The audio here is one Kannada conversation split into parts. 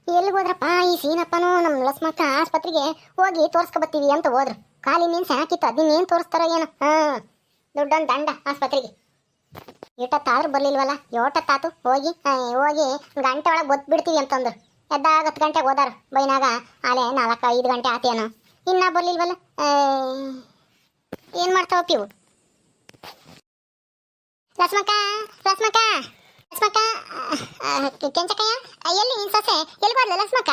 ಎಲ್ಲಿಗೆ ಹೋದ್ರಪ್ಪ ಈ ಸೀನಪ್ಪನೂ ನಮ್ಮ ಲಸ್ಮಕ್ಕ ಆಸ್ಪತ್ರೆಗೆ ಹೋಗಿ ತೋರಿಸ್ಕೊಬತ್ತೀವಿ ಅಂತ ಹೋದ್ರು. ಕಾಲಿನೇನು ಸಾಕಿತ್ತು, ಅದನ್ನೇನು ತೋರಿಸ್ತಾರೋ ಏನೋ. ದುಡ್ಡೊಂದು ದಂಡ ಆಸ್ಪತ್ರೆಗೆ. ಇಟ್ಟತ್ತಾದ್ರೂ ಬರ್ಲಿಲ್ವಲ್ಲ, ಯೋಟತ್ತಾತು ಹೋಗಿ ಗಂಟೆ ಒಳಗೆ ಬಿಡ್ತೀವಿ ಅಂತಂದ್ರು. ಎದ್ದಾಗ 10 ಗಂಟೆಗೆ ಹೋದಾರ. ಬೈನಾಗ ಆಲೆ 4-5 ಗಂಟೆ ಆತೇನೋ, ಇನ್ನೂ ಬರ್ಲಿಲ್ವಲ್ಲ. ಏನು ಮಾಡ್ತಾವ ಪಿವು? ಲಸ್ಮಕ್ಕ ಲಸ್ಮಕ್ಕ ಲಸ್ಮಕ್ಕ ಕೆಂಚಕಯ್ಯ, ಎಲ್ಲಿ ನಿನ್ ಸೊಸೆ ಎಲ್ಗೋದ್ಲು? ಲಸ್ಮಕ್ಕ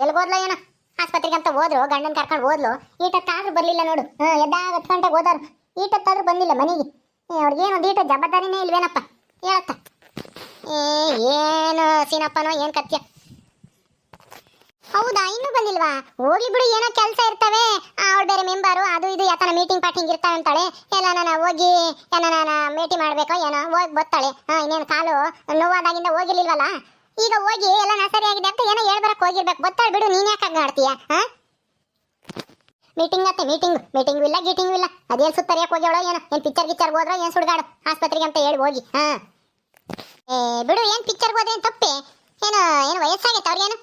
ಎಲ್ಗೋದ್ಲು ಏನೋ, ಆಸ್ಪತ್ರೆಗೆ ಅಂತ ಹೋದ್ರು. ಗಂಡನ ಕರ್ಕೊಂಡು ಹೋದ್ಲು. ಈಟತ್ತಾದ್ರೂ ಬರ್ಲಿಲ್ಲ ನೋಡು. ಎದ್ದಾಗ 10 ಗಂಟೆಗೆ ಹೋದಾರು, ಈಟತ್ತಾದ್ರೂ ಬಂದಿಲ್ಲ ಮನೆಗೆ. ಅವ್ರಿಗೇನು ಈಟ ಜವಾಬ್ದಾರಿನೇ ಇಲ್ವೇನಪ್ಪ ಹೇಳತ್ತ. ಏನು ಸೀನಪ್ಪನೋ ಏನು ಕತ್ಯ. ಹೌದಾ, ಇನ್ನೂ ಬಂದಿಲ್ವಾ? ಹೋಗ್ಲಿ ಬಿಡು, ಏನೋ ಕೆಲಸ ಇರ್ತವೆ. ಅವ್ಳು ಬೇರೆ ಮೆಂಬರು, ಅದು ಇದು ಯಾತನ ಮೀಟಿಂಗ್ ಪಾಟಿಂಗ್ ಇರ್ತಾವೆ ಅಂತಾಳೆ. ಎಲ್ಲ ನಾನು ಹೋಗಿ ನಾನು ಭೇಟಿ ಮಾಡ್ಬೇಕೋ ಏನೋ, ಹೋಗಿ ಬರ್ತಾಳೆ. ಇನ್ನೇನು ಕಾಲು ನೋವಾದಾಗಿಂದ ಹೋಗಿರ್ಲಿಲ್ವಲ್ಲ, ಈಗ ಹೋಗಿ ಎಲ್ಲ ಸರಿಯಾಗಿದೆ ಅಂತ ಏನೋ ಹೇಳ್ಬರಕ್ಕೆ ಹೋಗಿರ್ಬೇಕು. ಬರ್ತಾಳೆ ಬಿಡು, ನೀನು ಯಾಕೆ ಹಾಗೆ ಮಾಡ್ತೀಯ? ಮೀಟಿಂಗ್ ಅತ್ತೆ, ಮೀಟಿಂಗು ಇಲ್ಲ ಗೀಟಿಂಗು ಇಲ್ಲ. ಅದೇನು ಸುತ್ತರಿಯಕ್ಕೆ ಹೋಗ್ಯವಳೋ ಏನೋ, ಏನು ಪಿಕ್ಚರ್ಗೆ ಹೋದ್ರೋ ಏನು ಸುಡ್ಗಾಡು ಆಸ್ಪತ್ರೆಗೆ ಅಂತ ಹೇಳಿ ಹೋಗಿ. ಬಿಡು, ಏನು ಪಿಕ್ಚರ್ಗೆ ಹೋದೆ ಏನು ತಪ್ಪೆ? ಏನು ವಯಸ್ಸಾಗೈತೆ ಅವ್ರಿಗೇನು?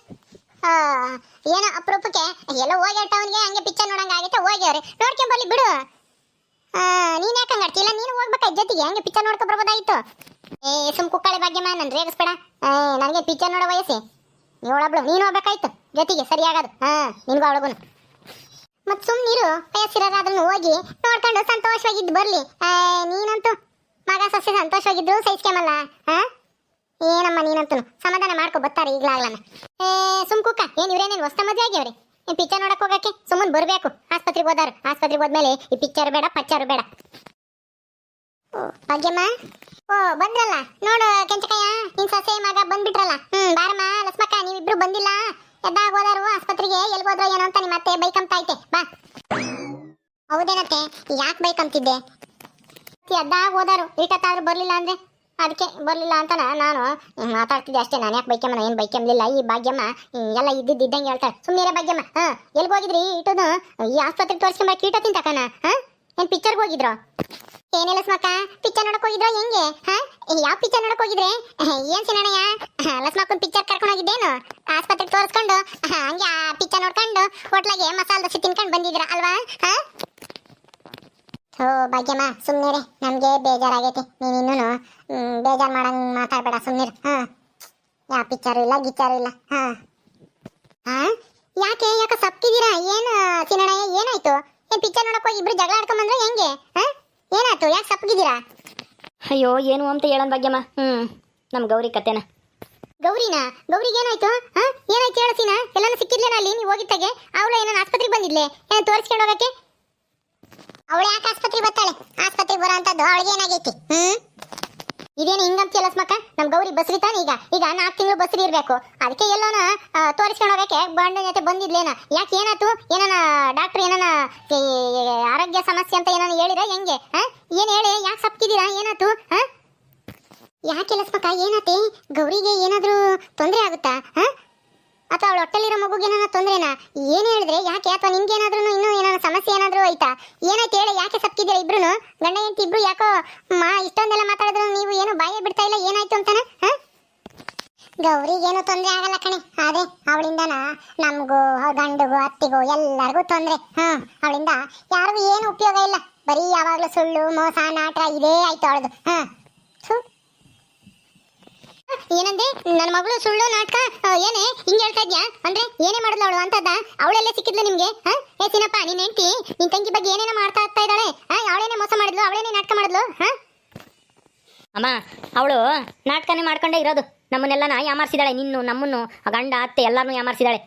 ಏನೋ ಅಪರೂಪಕ್ಕೆ ಎಲ್ಲೋ ಹೋಗಿರ್ತಾವನಿಗೆ ಹಂಗೆ ಪಿಕ್ಚರ್ ನೋಡಂಗೆ ಆಗೈತೆ, ಹೋಗ್ಯವ್ರೆ ನೋಡ್ಕೊಂಬರ್ಲಿ ಬಿಡು. ನೀನು ಯಾಕೆ ಹಂಗಾಡ್ತಿಲ್ಲ? ನೀನು ಹೋಗ್ಬೇಕಾಯ್ತು ಜೊತೆಗೆ, ಹಂಗೆ ಪಿಕ್ಚರ್ ನೋಡ್ಕೊ ಬರ್ಬೋದಾಗಿತ್ತು. ಸುಮ್ ಕುಕ್ಕಳೆ ಭಾಗ್ಯಮ್ಮ, ನಾನು ರೇಗಿಸ್ಬೇಡ. ನನಗೆ ಪಿಕ್ಚರ್ ನೋಡೋ ವಯಸ್ಸೆ. ನೀವಳೊಬ್ಳು, ನೀನು ಹೋಗ್ಬೇಕಾಯ್ತು ಜೊತೆಗೆ, ಸರಿಯಾಗದು. ನಿನ್ಗೂ ಅವಳಗುನು ಮತ್ತು ಸುಮ್ಮನಿರು. ವಯಸ್ಸಿರೋರಾದ್ರೂ ಹೋಗಿ ನೋಡ್ಕೊಂಡು ಸಂತೋಷವಾಗಿದ್ದು ಬರಲಿ. ನೀನಂತೂ ಮಗ ಸೊಸೆ ಸಂತೋಷವಾಗಿದ್ರು ಸಹಿಸ್ಕೊಂಬಲ್ಲ. ಏನಮ್ಮ ನೀನಂತೂ ಸಮಾಧಾನ ಮಾಡ್ಕೊ ಬರ್ತಾರೆ ಈಗಲಾಗ್ಲನ. ಸುಮ್ ಕುಕ್ಕ, ಏನು ಇವ್ರೇನೇನು ಹೊಸ ಮದುವೆ ಆಗ್ಯವ್ರಿ? ಈ ಪಿಕ್ಚರ್ ನೋಡಕ್ ಹೋಗಕ್ಕೆ ಸುಮ್ಮನೆ ಬರಬೇಕು. ಆಸ್ಪತ್ರೆಗೆ ಹೋದಾರು, ಆಸ್ಪತ್ರೆಗೆ ಹೋದ್ಮೇಲೆ ಈ ಪಿಕ್ಚರ್ ಬೇಡ ಪಚ್ಚರು ಬೇಡ. ಭಾಗ್ಯಮ್ಮ, ಬಂದ್ರಲ್ಲ ನೋಡು ಕೆಂಚಕಯ್ಯ, ನಿನ್ ಸೊಸೆ ಮಗ ಬಂದ್ಬಿಟ್ರಲ್ಲ. ಬಾರಮ್ಮ ಲಸ್ಮಕ್ಕ, ನೀವಿಬ್ರು ಬಂದಿಲ್ಲ. ಎದ್ದಾಗ ಹೋದಾರು ಆಸ್ಪತ್ರೆಗೆ, ಎಲ್ಗೋದ್ರೋ ಏನೋ ಅಂತ ನಿಮ್ಮ ಅತ್ತೆ ಬೈಕಂತ ಐತೆ. ಬಾ. ಹೌದೇನತ್ತೆ, ಯಾಕೆ ಬೈಕಂತಿದ್ದೆ? ಎದ್ದಾಗ ಹೋದಾರು, ಈಟತ್ತಾದ್ರೂ ಬರ್ಲಿಲ್ಲ ಅಂದ್ರೆ ಅದಕ್ಕೆ ಬರ್ಲಿಲ್ಲ ಅಂತ ನಾನು ಮಾತಾಡ್ತಿದ್ದೆ ಅಷ್ಟೇ. ನಾನು ಯಾಕೆ ಬೈಕಮ್ಮ, ಏನು ಬೈಕಂಬಲಿಲ್ಲ. ಈ ಭಾಗ್ಯಮ್ಮ ಎಲ್ಲ ಇದ್ದಂಗೆ ಹೇಳ್ತಾಳೆ. ಸುಮ್ಮನೆ ಭಾಗ್ಯಮ್ಮ. ಎಲ್ಗೆ ಹೋಗಿದ್ರಿ ಇಟ್ಟದು? ಈ ಆಸ್ಪತ್ರೆಗೆ ತೋರಿಸ್ಕೊಂಬ ಕೀಟ ತಿಂತಕನ. ಏನು ಪಿಕ್ಚರ್ಗೆ ಹೋಗಿದ್ರು? ಏನಿಲ್ಲ ಲಸ್ಮಕ್ಕ, ಪಿಕ್ಚರ್ ನೋಡಕ್ ಹೋಗಿದ್ರು. ಹೆಂಗೆ? ಯಾವ ಪಿಕ್ಚರ್ ನೋಡಕ್ ಹೋಗಿದ್ರೆ? ಏನ್ ಸಿನಣ್ಣಯ್ಯ, ಲಸ್ಮಕ್ಕನ್ ಪಿಕ್ಚರ್ ಕರ್ಕೊಂಡು ಹೋಗಿದ್ದೇನು? ಆಸ್ಪತ್ರೆಗೆ ತೋರಿಸ್ಕೊಂಡು ಹಂಗೆ ಆ ಪಿಕ್ಚರ್ ನೋಡ್ಕೊಂಡು ಹೋಟ್ಲಾಗೆ ಮಸಾಲೆ ದೋಸೆ ತಿನ್ಕೊಂಡು ಬಂದಿದ್ರ ಅಲ್ವಾ? ಭಾಗ್ಯಮ್ಮ ಸುಮ್ಮನೆ, ನಮಗೆ ಬೇಜಾರಾಗೈತಿ. ನೀನಿನ್ನೂ ಬೇಜಾರು ಮಾಡಂಗೆ ಮಾತಾಡ್ಬೇಡ, ಸುಮ್ಮನಿರು. ಯಾವ ಪಿಕ್ಚರು ಇಲ್ಲ ಗಿಚ್ಚರು ಇಲ್ಲ. ಯಾಕೆ ಸಪ್ತಿದ್ದೀರಾ? ಏನು ಸಿನಣ್ಣಯ್ಯ, ಏನಾಯ್ತು? ಏನು ಪಿಕ್ಚರ್ ನೋಡಕ್ ಹೋಗಿ ಇಬ್ರು ಜಗಳ ಆಡ್ಕೊಂಬಂದ್ರೆ ಹೆಂಗೆ? ಏನಾಯ್ತು? ಯಾಕೆ ಸಪ್ಪಗಿದ್ದೀರಾ? ಅಯ್ಯೋ ಏನು ಅಂತ ಹೇಳೋಣ ಭಾಗ್ಯಮ್ಮ. ನಮ್ಮ ಗೌರಿ ಕತೆನ. ಗೌರಿನ? ಗೌರಿಗೆ ಏನಾಯ್ತು? ಏನಾಯ್ತು ಹೇಳಸಿನ? ಎಲ್ಲಾನು ಸಿಕ್ಕಿದ್ಲೇನ ಅಲ್ಲಿ ನೀವು ಹೋಗಿದ್ದಾಗೆ? ಅವಳು ಏನೋ ಆಸ್ಪತ್ರೆಗೆ ಬಂದಿದ್ಲೆ, ಏನು ತೋರಿಸ್ಕೊಂಡು ಹೋಗಕ್ಕೆ? ಅವಳು ಯಾಕೆ ಆಸ್ಪತ್ರೆಗೆ ಬರ್ತಾಳೆ? ಆಸ್ಪತ್ರೆಗೆ ಬರೋ ಅಂತದ್ದು ಅವಳಿಗೆ ಏನಾಗೈತಿ? ಇದೇನು ಹಿಂಗಂತ ಲಸ್ಮಕ್ಕ? ನಮ್ಮ ಗೌರಿ ಬಸ್ರಿ ತಾನೆ ಈಗ 4 ತಿಂಗಳು ಬಸ್ರಿ ಇರಬೇಕು. ಅದಕ್ಕೆ ಎಲ್ಲೋನ ತೋರಿಸ್ಕೊಂಡು ಹೋಗಕ್ಕೆ ಗಂಡನ ಜೊತೆ ಬಂದಿದ್ಲೇನ? ಯಾಕೆ ಏನಾಯ್ತು? ಏನಾನ ಡಾಕ್ಟ್ರ್ ಏನಾನ ಆರೋಗ್ಯ ಸಮಸ್ಯೆ ಅಂತ ಏನಾನ ಹೇಳಿರ ಹೆಂಗೆ? ಏನು ಹೇಳಿ, ಯಾಕೆ ಸಪ್ತಿದ್ದೀರಾ? ಏನಾಯ್ತು? ಯಾಕೆ ಲಸ್ಮಕ್ಕ, ಏನಾಯ್ತು? ಗೌರಿಗೆ ಏನಾದರೂ ತೊಂದರೆ ಆಗುತ್ತಾ? ಅಥವಾ ಅವಳ ಹೊಟ್ಟೆಲಿರೋ ಮಗುಗೆ ಏನಾನ ತೊಂದರೆನಾ? ಏನು ಹೇಳಿದ್ರೆ ಯಾಕೆ? ಅಥವಾ ನಿಮ್ಗೇನಾದ್ರೂ ಇನ್ನೂ ಏನಾನ ಸಮಸ್ಯೆ ಏನಾದರೂ ಆಯ್ತಾ? ಏನಾಯ್ತು ಹೇಳಿ, ಯಾಕೆ ಸಪ್ತಿದ್ದೀರಾ ಇಬ್ರು? ಗಂಡ ಹೆಂಡತಿ ಇಬ್ರು ಯಾಕೋ ಇಷ್ಟೊಂದೆಲ್ಲ ಮಾತಾಡಿದ್ರು ನೀವು ಏನು ಬಾಯೇ ಬಿಡ್ತಾ ಇಲ್ಲ. ಏನಾಯ್ತು ಅಂತಾನೆ? ಗೌರಿಗೇನು ತೊಂದರೆ ಆಗಲ್ಲ ಕಣೆ, ಅದೇ ಅವಳಿಂದನ ನಮಗೂ ಗಂಡಿಗೂ ಅತ್ತಿಗೂ ಎಲ್ಲರಿಗೂ ತೊಂದರೆ. ಅವಳಿಂದ ಯಾರಿಗೂ ಏನು ಉಪಯೋಗ ಇಲ್ಲ. ಬರೀ ಯಾವಾಗಲೂ ಸುಳ್ಳು ಮೋಸ ನಾಟ ಇದೇ ಆಯ್ತು ಅವಳದು. ಏನಂದ್ರೆ ನನ್ನ ಮಗಳು ಸುಳ್ಳು ನಾಟಕ ಏನೇ ಹಿಂಗೆ ಹೇಳ್ತಾ ಇದ್ಯಾ? ಅಂದ್ರೆ ಏನೇ ಮಾಡಿದ್ಲು ಅವಳು ಅಂತದ? ಅವಳೆಲ್ಲ ಸಿಕ್ಕಿದ್ಲು ನಿಮ್ಗೆ? ಸಿನಪ್ಪ, ನಿನ್ನ ಹೆಂಡತಿ ನಿನ್ ತಂಗಿ ಬಗ್ಗೆ ಏನೇನೋ ಮಾಡ್ತಾ ಇದ್ದಾಳೆ. ಅವಳೇನೇ ಮೋಸ ಮಾಡಿದ್ಲು, ಅವಳೇನೇ ನಾಟಕ ಮಾಡಿದ್ಲು. ಅಮ್ಮ, ಅವಳು ನಾಟಕನೇ ಮಾಡ್ಕೊಂಡೇ ಇರೋದು. ನಮ್ಮನ್ನೆಲ್ಲ ಯಾಮಾರಿಸಿದಾಳೆ. ನಿನ್ನು ನಮ್ಮನ್ನು ಗಂಡ ಅತ್ತೆ ಎಲ್ಲಾರನ್ನೂ ಯಾಮಾರಿಸಿದಾಳೆ.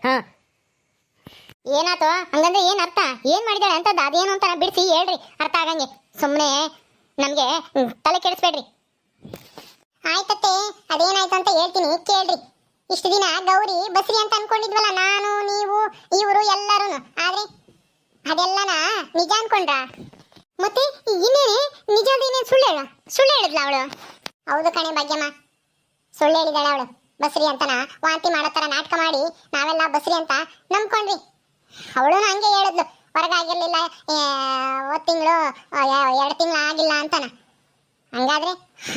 ಏನಾಯ್ತು ಹಂಗಂದ್ರೆ? ಏನ್ ಅರ್ಥ? ಏನ್ ಮಾಡಿದಾಳೆ ಅಂತದ? ಅದೇನು ಅಂತ ಬಿಡಿಸಿ ಹೇಳ್ರಿ, ಅರ್ಥ ಆಗಂಗೆ. ಸುಮ್ಮನೆ ನಮ್ಗೆ ತಲೆ ಕೆಡಿಸ್ಬೇಡ್ರಿ. ಆಯ್ತತ್ತೆ, ಅದೇನಾಯ್ತು ಅಂತ ಹೇಳ್ತೀನಿ ಕೇಳ್ರಿ. ಇಷ್ಟು ದಿನ ಗೌರಿ ಬಸ್ರಿ ಅಂತ ಅನ್ಕೊಂಡಿದ್ವಲ್ಲ ನಾನು, ನೀವು, ಇವರು ಎಲ್ಲರೂ. ಆದ್ರೆ ಅದೆಲ್ಲನ ನಿಜ ಅನ್ಕೊಂಡ್ರ? ಮತ್ತೆ ಇನ್ನೇನೆ ನಿಜ? ಇನ್ನೇನು ಸುಳ್ಳು ಹೇಳಿದ್ಲ ಅವಳು? ಹೌದು ಕಣೆ ಭಾಗ್ಯಮ್ಮ, ಸುಳ್ಳು ಹೇಳಿದಾಳೆ ಅವಳು. ಬಸ್ರಿ ಅಂತನ ವಾಂತಿ ಮಾಡೋ ಥರ ನಾಟಕ ಮಾಡಿ ನಾವೆಲ್ಲ ಬಸ್ರಿ ಅಂತ ನಂಬ್ಕೊಂಡ್ವಿ. ಅವಳು ಹಂಗೆ ಹೇಳಿದ್ಲು, ಹೊರಗಾಗಿರ್ಲಿಲ್ಲ, 1 ತಿಂಗಳು 2 ತಿಂಗಳು ಆಗಿಲ್ಲ ಅಂತನ. ಹಂಗಾದ್ರೆ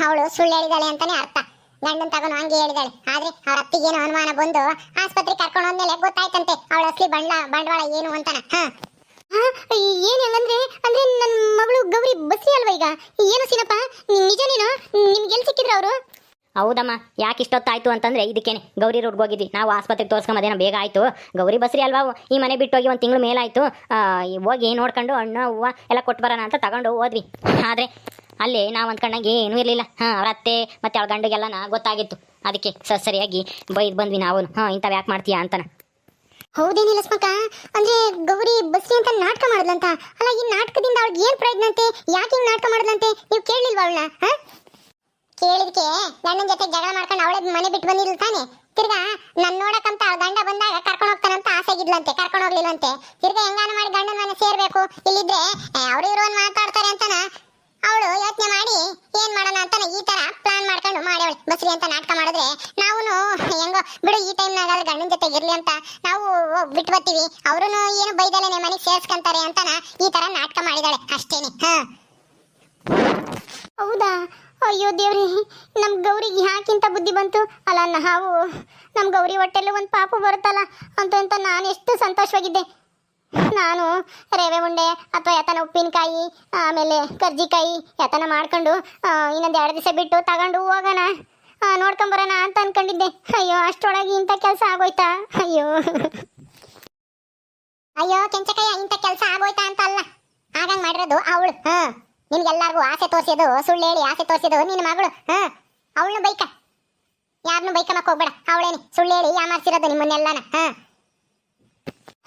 ಅವಳು ಸುಳ್ಳು ಹೇಳಿದಾಳೆ ಅಂತಾನೆ ಅರ್ಥ. ಗಂಡನ್ ತಗೊಂಡು ಹಂಗೆ ಹೇಳಿದಾಳೆ. ಆದ್ರೆ ಅವ್ರ ಅತ್ತಿಗೇನು ಅನುಮಾನ ಬಂದು ಆಸ್ಪತ್ರೆಗೆ ಕರ್ಕೊಂಡು ಹೋದ್ಮೇಲೆ ಗೊತ್ತಾಯ್ತಂತೆ ಅವಳ ಅಸಲಿ ಬಂಡವಾಳ ಏನು ಅಂತಾನ. ಏನ್ ಹಂಗಂದ್ರೆ ಅಂದ್ರೆ ನನ್ನ ಮಗಳು ಗೌರಿ ಬಸ್ರಿ ಅಲ್ವಾ ಈಗ? ಏನು ಸಿನಪ್ಪ ನಿಜನೇನೋ? ನಿಮ್ಗೆ ಎಲ್ಲಿ ಸಿಕ್ಕಿದ್ರು ಅವರು? ಹೌದಮ್ಮ, ಯಾಕೆ ಇಷ್ಟೊತ್ತಾಯ್ತು ಅಂತಂದ್ರೆ ಇದಕ್ಕೇನೆ ಗೌರಿ ರೋಡ್ಗೆ ಹೋಗಿದ್ವಿ ನಾವು ಆಸ್ಪತ್ರೆಗೆ ತೋರಿಸ್ಕೊಂಬದೇನೋ ಬೇಗ ಆಯಿತು. ಗೌರಿ ಬಸ್ರಿ ಅಲ್ವಾ, ಈ ಮನೆ ಬಿಟ್ಟು ಹೋಗಿ ಒಂದು ತಿಂಗಳು ಮೇಲಾಯಿತು. ಹೋಗಿ ನೋಡ್ಕೊಂಡು ಹಣ್ಣು ಹೂವು ಎಲ್ಲ ಕೊಟ್ಟು ಬರೋಣ ಅಂತ ತಗೊಂಡು ಹೋದ್ವಿ. ಆದರೆ ಅಲ್ಲಿ ನಾವು ಅಂದ್ಕೊಂಡಂಗೆ ಏನೂ ಇರಲಿಲ್ಲ. ಅವ್ರ ಅತ್ತೆ ಮತ್ತು ಅವಳ ಗಂಡಿಗೆಲ್ಲ ಗೊತ್ತಾಗಿತ್ತು. ಅದಕ್ಕೆ ಸರಿಯಾಗಿ ಬೈದು ಬಂದ್ವಿ ನಾವು. ಇಂಥವು ಯಾಕೆ ಮಾಡ್ತೀಯಾ ಅಂತಾನೆ. ಹೌದೇನಿಲ್ಲ ಸ್ಮಕ, ಅಂದ್ರೆ ಗೌರಿ ಬಸ್ರಿ ಅಂತ ನಾಟಕ ಮಾಡಿದ್ಲಂತ. ಅಲ್ಲ, ಈ ನಾಟಕದಿಂದ ಅವಳಿಗೆ ಏನ್ ಪ್ರಯೋಜನ ಅಂತೆ? ಯಾಕೆ ಹಿಂಗ್ ನಾಟಕ ಮಾಡಿದ್ಲಂತೆ? ನೀವು ಕೇಳಲಿಲ್ವಾ ಅವಳನ್ನ? ಕೇಳಿದ್ಕೆ ಗಂಡನ ಜೊತೆ ಜಗಳ ಮಾಡ್ಕೊಂಡು ಅವಳೇ ಮನೆ ಬಿಟ್ಟು ಬಂದಿದ್ಲು ತಾನೆ. ತಿರ್ಗಾ ನನ್ ನೋಡಕ್ಕಂತ ಅವಳ ಗಂಡ ಬಂದಾಗ ಕರ್ಕೊಂಡು ಹೋಗ್ತಾನಂತ ಆಸೆಗಿದ್ಲಂತೆ, ಕರ್ಕೊಂಡು ಹೋಗ್ಲಿಲ್ವಂತೆ. ತಿರ್ಗಾ ಹೆಂಗಾನ ಮಾಡಿ ಗಂಡನ ಮನೆ ಸೇರ್ಬೇಕು, ಇಲ್ಲಿದ್ರೆ ಅವ್ರು ಇವ್ರು ಮಾತಾಡ್ತಾರೆ ಅಂತಾನ ಅವಳು ಯೋಚನೆ ಮಾಡಿ ಏನ್ ಮಾಡೋಣ ಅಂತಾನೆ ಈ ತರ ಪ್ಲಾನ್ ಮಾಡ್ಕೊಂಡು ಮಾಡ್ಯವಳೆ. ಬಸ್ರಿ ಅಂತ ನಾಟಕ ಮಾಡಿದ್ರೆ ನಾವು ಹೆಂಗೋ ಬಿಡು, ಈ ಟೈಮ್ನಾಗ ಗಂಡನ ಜೊತೆಗೆ ಇರ್ಲಿ ಅಂತ ನಾವು ಬಿಟ್ಟು ಬರ್ತೀವಿ, ಅವ್ರು ಏನು ಬೈದಲೇನೆ ಮನೆಗೆ ಸೇರ್ಸ್ಕೊಂತಾರೆ ಅಂತಾನ ಈ ತರ ನಾಟಕ ಮಾಡಿದಾಳೆ ಅಷ್ಟೇನೆ. ಹೌದಾ? ಅಯ್ಯೋ ದೇವ್ರಿ, ನಮ್ ಗೌರಿಗೆ ಯಾಕಿಂತ ಬುದ್ಧಿ ಬಂತು? ಅಲ್ಲ, ನಾವು ನಮ್ ಗೌರಿ ಹೊಟ್ಟೆಲ್ಲ ಒಂದು ಪಾಪು ಬರುತ್ತಲ್ಲ ಅಂತ ನಾನು ಎಷ್ಟು ಸಂತೋಷವಾಗಿದ್ದೆ. ನಾನು ರವೆ ಉಂಡೆ ಅಥವಾ ಯಾತನ ಉಪ್ಪಿನಕಾಯಿ ಆಮೇಲೆ ಕರ್ಜಿಕಾಯಿ ಯಾತನ ಮಾಡ್ಕೊಂಡು ಇನ್ನೊಂದು 2 ದಿವಸ ಬಿಟ್ಟು ತಗೊಂಡು ಹೋಗೋಣ, ನೋಡ್ಕೊಂಬರೋಣ ಅಂತ ಅನ್ಕೊಂಡಿದ್ದೆ. ಅಯ್ಯೋ, ಅಷ್ಟರೊಳಗೆ ಇಂಥ ಕೆಲಸ ಆಗೋಯ್ತಾ? ಅಯ್ಯೋ ಅಯ್ಯೋ ಕೆಂಚಕಯ್ಯ, ಇಂಥ ಕೆಲಸ ಆಗೋಯ್ತಾ ಅಂತ ಅಲ್ಲ, ಆಗಂಗ್ ಮಾಡಿರೋದು ಅವಳು. ನಿಮ್ಗೆಲ್ಲರಿಗೂ ಆಸೆ ತೋರಿಸಿದ್ದು, ಸುಳ್ಳು ಹೇಳಿ ಆಸೆ ತೋರಿಸಿದ್ದು ನಿನ್ನ ಮಗಳು. ಅವಳನ್ನು ಬೈಕ, ಯಾರನ್ನು ಬೈಕಮಕ್ ಹೋಗ್ಬೇಡ. ಅವಳೇನಿ ಸುಳ್ಳು ಹೇಳಿ ಯಾಮಾರ್ಸಿರೋದು ನಿಮ್ಮನ್ನೆಲ್ಲನ.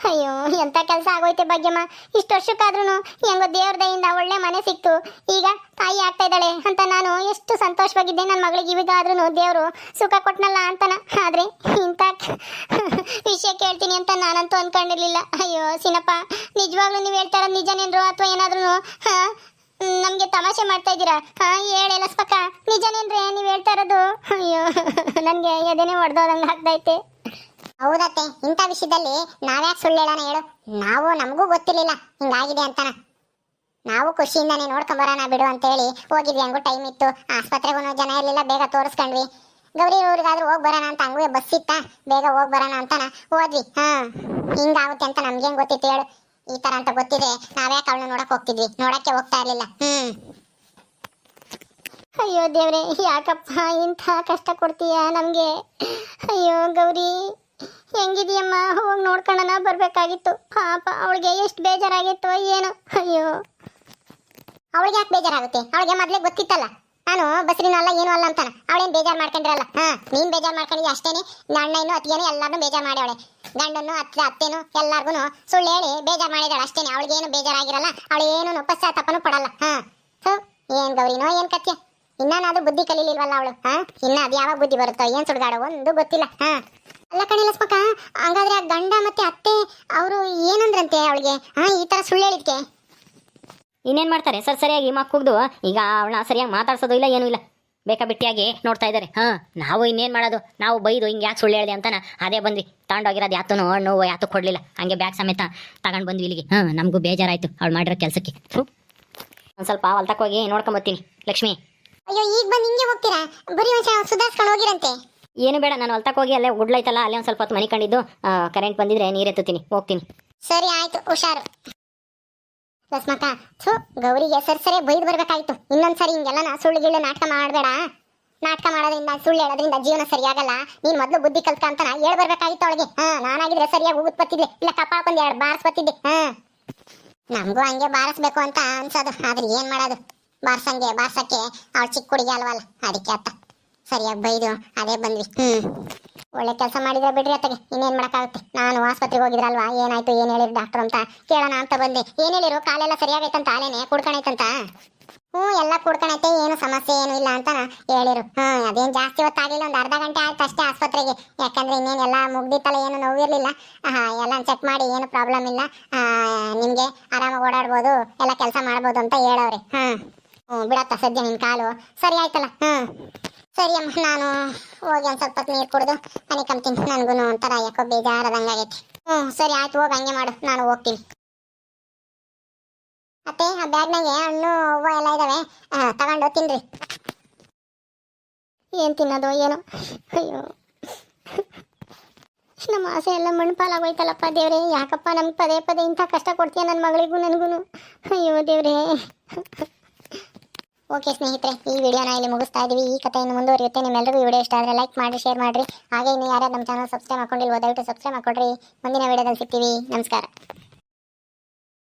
ಅಯ್ಯೋ, ಎಂತ ಕೆಲಸ ಆಗೋಯ್ತೆ ಭಾಗ್ಯಮ್ಮ. ಇಷ್ಟು ವರ್ಷಕ್ಕಾದ್ರೂ ಹೆಂಗೋ ದೇವ್ರ ದಯಿಂದ ಒಳ್ಳೆ ಮನೆ ಸಿಕ್ತು, ಈಗ ತಾಯಿ ಆಗ್ತಾ ಇದ್ದಾಳೆ ಅಂತ ನಾನು ಎಷ್ಟು ಸಂತೋಷವಾಗಿದ್ದೆ. ನನ್ನ ಮಗಳಿಗೆ ಇವಾಗಾದ್ರೂ ದೇವರು ಸುಖ ಕೊಟ್ನಲ್ಲ ಅಂತಾನ. ಆದ್ರೆ ಇಂಥ ವಿಷಯ ಕೇಳ್ತೀನಿ ಅಂತ ನಾನಂತೂ ಅನ್ಕೊಂಡಿರ್ಲಿಲ್ಲ. ಅಯ್ಯೋ ಸಿನಪ್ಪ, ನಿಜವಾಗ್ಲೂ ನೀವು ಹೇಳ್ತಾ ಇರೋದು ನಿಜನೇನ್ರು ಅಥವಾ ಏನಾದ್ರೂ ನಮ್ಗೆ ತಮಾಷೆ ಮಾಡ್ತಾ ಇದ್ದೀರಾ? ಹೇಳೆಲ್ಲ ಸ್ಪಕ್ಕ, ನಿಜನೇನ್ರಿ ನೀವು ಹೇಳ್ತಾ ಇರೋದು? ಅಯ್ಯೋ, ನನ್ಗೆ ಎದೆನೇ ಹೊಡೆದೋದಂಗೆ ಆಗ್ತೈತೆ. ಹೌದತ್ತೆ, ಇಂಥ ವಿಷಯದಲ್ಲಿ ನಾವ್ಯಾಕೆ ಸುಳ್ಳು ಹೇಳೋಣ ಹೇಳು? ನಮಗೂ ಗೊತ್ತಿರ್ಲಿಲ್ಲ ಹಿಂಗಾಗಿದೆ ಅಂತಾನ. ನಾವು ಖುಷಿಯಿಂದಾನೆ ನೋಡ್ಕೊಂಬರೋಣ ಬಿಡು ಅಂತ ಹೇಳಿ ಹೋಗಿದ್ವಿ. ಹಂಗೂ ಟೈಮ್ ಇತ್ತು, ಆಸ್ಪತ್ರೆಗೂ ಜನ ಇರಲಿಲ್ಲ, ಬೇಗ ತೋರಿಸ್ಕೊಂಡ್ವಿ. ಗೌರಿ ಊರಿಗಾದ್ರೂ ಹೋಗಿ ಬರೋಣ ಅಂತ ಹಂಗೂ ಬಸ್ ಇತ್ತ, ಬೇಗ ಹೋಗಿ ಬರೋಣ ಅಂತಾನ ಹೋದ್ವಿ. ಹಿಂಗಾಗುತ್ತೆ ಅಂತ ನಮ್ಗೇನ್ ಗೊತ್ತಿತ್ತು ಹೇಳು? ಈ ತರ ಅಂತ ಗೊತ್ತಿದ್ರೆ ನಾವ್ಯಾಕೆ ಅವಳನ್ನ ನೋಡಕ್ ಹೋಗ್ತಿದ್ವಿ? ನೋಡಕ್ಕೆ ಹೋಗ್ತಾ ಇರ್ಲಿಲ್ಲ. ಅಯ್ಯೋ ದೇವ್ರೆ, ಯಾಕಪ್ಪ ಇಂಥ ಕಷ್ಟ ಕೊಡ್ತೀಯ ನಮ್ಗೆ? ಅಯ್ಯೋ ಗೌರಿ, ಹೆಂಗಿದೀಯಮ್ಮ? ಹೋಗಿ ನೋಡ್ಕೊಳ್ಳೋಣ ಬರ್ಬೇಕಾಗಿತ್ತು. ಪಾಪ ಅವಳಿಗೆ ಎಷ್ಟು ಬೇಜಾರಾಗಿತ್ತು ಏನೋ. ಅಯ್ಯೋ, ಅವಳಿಗೆ ಯಾಕೆ ಬೇಜಾರಾಗುತ್ತೆ? ಅವಳಿಗೆ ಮೊದ್ಲೇ ಗೊತ್ತಿತ್ತಲ್ಲ ನಾನು ಬಸ್ರಿನಲ್ಲ ಏನು ಅಲ್ಲ ಅಂತಾನ. ಅವಳೇನು ಬೇಜಾರು ಮಾಡ್ಕೊಂಡ್ರಲ್ಲ? ನೀನ್ ಬೇಜಾರು ಮಾಡ್ಕೊಂಡಿದ್ಯ ಅಷ್ಟೇನೆ. ಅಣ್ಣ ಇನ್ನು ಅತ್ತಿಗೇನು ಎಲ್ಲಾರನ್ನೂ ಬೇಜಾರು ಮಾಡ್ಯಾವಳೆ. ಗಂಡನ್ನು ಅತ್ತೆನು ಎಲ್ಲಾರ್ಗು ಸುಳ್ಳು ಹೇಳಿ ಬೇಜಾರು ಮಾಡಿದಾಳೆ ಅಷ್ಟೇನೆ. ಅವಳಿಗೇನು ಬೇಜಾರಾಗಿರಲ್ಲ, ಅವಳೇನು ಪಶ್ಚಾತ್ತಾಪನೂ ಪಡಲ್ಲ. ಏನ್ ಗೌರಿನೋ ಏನ್ ಕತ್ಯ, ಇನ್ನಾದ್ರೂ ಬುದ್ಧಿ ಕಲೀಲಿಲ್ವಲ್ಲ ಅವಳು? ಇನ್ನ ಅದು ಯಾವಾಗ ಬುದ್ಧಿ ಬರುತ್ತೋ ಏನ್ ಸುಡ್ಗಾಡೋ ಒಂದು ಗೊತ್ತಿಲ್ಲ. ಅಲ್ಲ ಕಣಿಲ್ಲ ಸ್ಮಕ, ಹಂಗಾದ್ರೆ ಆ ಗಂಡ ಮತ್ತೆ ಅತ್ತೆ ಅವರು ಏನಂದ್ರಂತೆ ಅವಳಿಗೆ ಈ ತರ ಸುಳ್ಳು ಹೇಳಿದ್ಕೆ? ಇನ್ನೇನು ಮಾಡ್ತಾರೆ ಸರ್, ಸರಿಯಾಗಿ ಮಕ್ಕುಗ್ದು ಈಗ ಅವಳನ್ನ ಸರಿಯಾಗಿ ಮಾತಾಡ್ಸೋದು ಇಲ್ಲ, ಏನೂ ಇಲ್ಲ, ಬೇಕಾ ಬಿಟ್ಟಿಯಾಗಿ ನೋಡ್ತಾ ಇದ್ದಾರೆ. ನಾವು ಇನ್ನೇನು ಮಾಡೋದು? ನಾವು ಬೈದು ಹಿಂಗೆ ಯಾಕೆ ಸುಳ್ಳು ಹೇಳಿದೆ ಅಂತಾನೆ ಅದೇ ಬಂದ್ವಿ. ತಗೊಂಡೋಗಿರೋದು ಯಾತೂ ಹಣ್ಣು ಯಾತೂ ಕೊಡಲಿಲ್ಲ, ಹಂಗೆ ಬ್ಯಾಗ್ ಸಮೇತ ತಗೊಂಡು ಬಂದ್ವಿ ಇಲ್ಲಿಗೆ. ನಮಗೂ ಬೇಜಾರಾಯಿತು ಅವಳು ಮಾಡಿರೋ ಕೆಲಸಕ್ಕೆ. ಒಂದು ಸ್ವಲ್ಪ ಹೊಲ್ತಕ್ಕೆ ಹೋಗಿ ನೋಡ್ಕೊಂಬತ್ತೀನಿ ಲಕ್ಷ್ಮಿ. ಅಯ್ಯೋ, ಈಗ ಬಂದು ಹಿಂಗೆ ಹೋಗ್ತೀರಾ? ಬರೀ ಒಂದು ಸುಧಾರಿಸ್ಕೊಂಡು ಹೋಗಿರಂತೆ. ಏನು ಬೇಡ, ನಾನು ಹೊಲ್ತಕ್ಕೆ ಹೋಗಿ ಅಲ್ಲೇ ಗುಡ್ಲೈತಲ್ಲ, ಅಲ್ಲೇ ಒಂದು ಸ್ವಲ್ಪ ಹೊತ್ತು ಮನೆ ಕಂಡಿದ್ದು ಕರೆಂಟ್ ಬಂದಿದ್ರೆ ನೀರೆತ್ತುತ್ತೀನಿ, ಹೋಗ್ತೀನಿ. ಸರಿ ಆಯ್ತು, ಹುಷಾರು. ರಸ್ಮಕ್ಕ, ಗೌರಿಗೆ ಸರಿ ಬೈದು ಬರ್ಬೇಕಾಯ್ತು. ಇನ್ನೊಂದ್ಸರಿ ಹಿಂಗೆಲ್ಲ ಸುಳ್ಳು ಗಿಳ್ಳು ನಾಟಕ ಮಾಡಬೇಡ. ನಾಟಕ ಮಾಡೋದ್ರಿಂದ ಸುಳ್ಳು ಹೇಳೋದ್ರಿಂದ ಜೀವನ ಸರಿಯಾಗಲ್ಲ. ನೀನ್ ಮೊದಲು ಬುದ್ಧಿ ಕಲ್ತ ಅಂತ ಹೇಳ್ ಬರ್ಬೇಕಾಗಿತ್ತು ಅವಳಿಗೆ. ನಾನಾಗಿದ್ರೆ ಸರಿಯಾಗಿ ಹೋಗುತ್ ಬತ್ತಿದ್ದೆ, ಇಲ್ಲ ಕಪ್ಪಾಕೊಂಡ್ 2 ಬಾರ್ಸ್ ಬತ್ತಿದ್ದೆ. ನಮಗೂ ಹಂಗೆ ಬಾರಿಸ್ಬೇಕು ಅಂತ ಅನ್ಸೋದು, ಆದ್ರೆ ಏನ್ ಮಾಡೋದು? ಬಾರ್ಸಕ್ಕೆ ಅವಳು ಚಿಕ್ಕ ಹುಡುಗಿ ಅಲ್ವಲ್ಲ, ಅದಕ್ಕೆ ಅತ್ತ ಸರಿಯಾಗಿ ಬೈದು ಅದೇ ಬಂದ್ವಿ. ಒಳ್ಳೆ ಕೆಲಸ ಮಾಡಿದ್ರೆ ಬಿಡ್ರಿ ಅತ್ತಗೆ, ಇನ್ನೇನ್ ಮಾಡಕ್ಕಾಗುತ್ತೆ? ನಾನು ಆಸ್ಪತ್ರೆಗೆ ಹೋಗಿದ್ರಲ್ವಾ, ಏನಾಯ್ತು ಏನ್ ಹೇಳಿದ್ರು ಡಾಕ್ಟರ್ ಅಂತ ಕೇಳೋಣ ಅಂತ ಬಂದೆ. ಏನ್ ಹೇಳಿರು? ಕಾಲೆಲ್ಲ ಸರಿಯಾಗೈತಂತ, ಅಲೇನೆ ಕುಡ್ಕಣೈತಂತ. ಎಲ್ಲ ಕುಡ್ಕಣೈತೆ, ಏನು ಸಮಸ್ಯೆ ಏನು ಇಲ್ಲ ಅಂತ ಹೇಳಿರು. ಅದೇನ್ ಜಾಸ್ತಿ ಹೊತ್ತಾಗಿಲ್ಲ, ಒಂದು ಅರ್ಧ ಗಂಟೆ ಆಯ್ತು ಅಷ್ಟೇ ಆಸ್ಪತ್ರೆಗೆ. ಯಾಕಂದ್ರೆ ಇನ್ನೇನೆಲ್ಲ ಮುಗ್ದಿತ್ತಲ್ಲ, ಏನು ನೋವಿರ್ಲಿಲ್ಲ. ಎಲ್ಲ ಚೆಕ್ ಮಾಡಿ ಏನು ಪ್ರಾಬ್ಲಮ್ ಇಲ್ಲ, ನಿಮ್ಗೆ ಆರಾಮಾಗಿ ಓಡಾಡ್ಬೋದು, ಎಲ್ಲ ಕೆಲಸ ಮಾಡ್ಬೋದು ಅಂತ ಹೇಳವ್ರೆ. ಬಿಡತ್ತ ಸದ್ಯ ನಿನ್ ಕಾಲು ಸರಿ ಆಯ್ತಲ್ಲ? ಸರಿ ಅಮ್ಮ, ನಾನು ಹೋಗಿ ಒಂದ್ ಸ್ವಲ್ಪ ನೀರು ಕುಡಿದು ಮನೆ ಕಂತೀನಿ. ನನ್ಗೂ ಒಂಥರ ಯಾಕೋ ಬೇಜಾರದಂಗಾಗೈತಿ. ಸರಿ ಆಯ್ತು, ಹೋಗಿ ಹಂಗೆ ಮಾಡು, ನಾನು ಹೋಗ್ತೀನಿ. ಅತ್ತೆ, ಆ ಬ್ಯಾಗ್ನಾಗೆ ಹಣ್ಣು ಹೂವು ಎಲ್ಲ ಇದಾವೆ, ತಗೊಂಡು ತಿನ್ರಿ. ಏನು ತಿನ್ನೋದು ಏನೋ. ಅಯ್ಯೋ ನಮ್ಮ ಆಸೆ ಎಲ್ಲ ಮಣ್ಣು ಪಾಲಾಗೋಯ್ತಲ್ಲಪ್ಪ ದೇವ್ರೆ. ಯಾಕಪ್ಪ ನಮ್ಗೆ ಪದೇ ಪದೇ ಇಂಥ ಕಷ್ಟ ಕೊಡ್ತೀಯ ನನ್ನ ಮಗಳಿಗೂ ನನಗೂ. ಅಯ್ಯೋ ದೇವ್ರೆ. ಓಕೆ ಸ್ನೇಹಿತರೆ, ಈ ವಿಡಿಯೋನ ಇಲ್ಲಿ ಮುಗಿಸ್ತಾ ಇದ್ದೀವಿ. ಈ ಕಥೆಯನ್ನು ಮುಂದುವರಿಯುತ್ತೆ. ನಿಮ್ಮೆಲ್ಲರಿಗೂ ಈ ವಿಡಿಯೋ ಇಷ್ಟ ಆದರೆ ಲೈಕ್ ಮಾಡಿ, ಶೇರ್ ಮಾಡಿರಿ. ಹಾಗೆ ಇನ್ನು ಯಾರ್ಯಾರು ನಮ್ಮ ಚಾನಲ್ ಸಬ್ಸ್ಕ್ರೈಬ್ ಮಾಡ್ಕೊಂಡಿಲ್ವೋ ದಯವಿಟ್ಟು ಸಬ್ಸ್ಕ್ರೈಬ್ ಮಾಡ್ಕೊಡ್ರಿ. ಮುಂದಿನ ವಿಡಿಯೋದಲ್ಲಿ ಸಿಗ್ತೀವಿ. ನಮಸ್ಕಾರ.